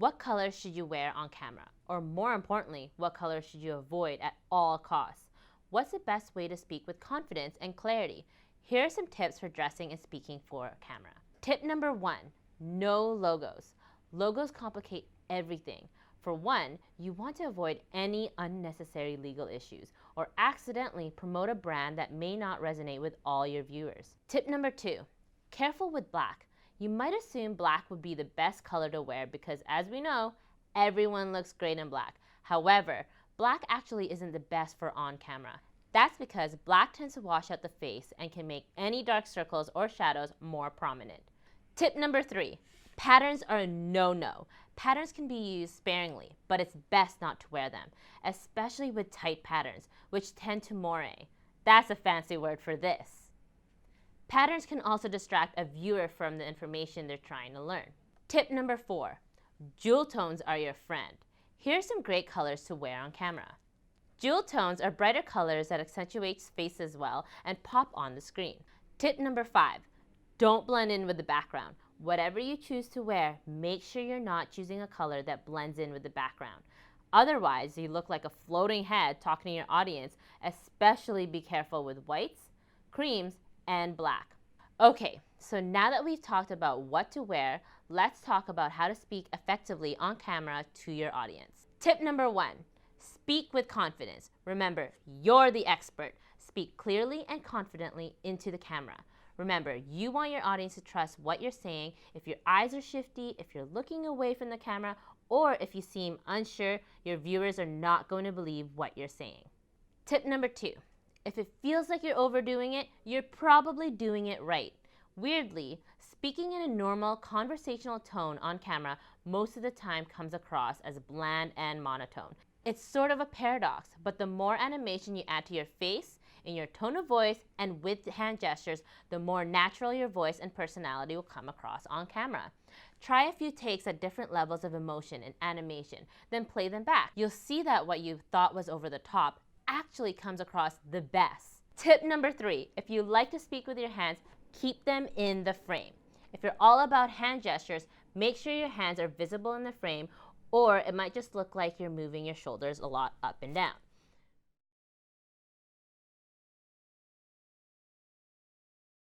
What colors should you wear on camera? Or more importantly, what colors should you avoid at all costs? What's the best way to speak with confidence and clarity? Here are some tips for dressing and speaking for camera. Tip number 1, no logos. Logos complicate everything. For one, you want to avoid any unnecessary legal issues or accidentally promote a brand that may not resonate with all your viewers. Tip number 2, careful with black. You might assume black would be the best color to wear because, as we know, everyone looks great in black. However, black actually isn't the best for on camera. That's because black tends to wash out the face and can make any dark circles or shadows more prominent. Tip number 3, patterns are a no-no. Patterns can be used sparingly, but it's best not to wear them, especially with tight patterns, which tend to moire. That's a fancy word for this. Patterns can also distract a viewer from the information they're trying to learn. Tip number 4, jewel tones are your friend. Here's some great colors to wear on camera. Jewel tones are brighter colors that accentuate faces well and pop on the screen. Tip number 5, don't blend in with the background. Whatever you choose to wear, make sure you're not choosing a color that blends in with the background. Otherwise, you look like a floating head talking to your audience. Especially be careful with whites, creams, and black. Okay, so now that we've talked about what to wear, let's talk about how to speak effectively on camera to your audience. Tip number 1, speak with confidence. Remember, you're the expert. Speak clearly and confidently into the camera. Remember, you want your audience to trust what you're saying. If your eyes are shifty, if you're looking away from the camera, or if you seem unsure, your viewers are not going to believe what you're saying. Tip number 2, if it feels like you're overdoing it, you're probably doing it right. Weirdly, speaking in a normal conversational tone on camera most of the time comes across as bland and monotone. It's sort of a paradox, but the more animation you add to your face, in your tone of voice, and with hand gestures, the more natural your voice and personality will come across on camera. Try a few takes at different levels of emotion and animation, then play them back. You'll see that what you thought was over the top actually comes across the best. Tip number 3, if you like to speak with your hands, keep them in the frame. If you're all about hand gestures, make sure your hands are visible in the frame, or it might just look like you're moving your shoulders a lot up and down.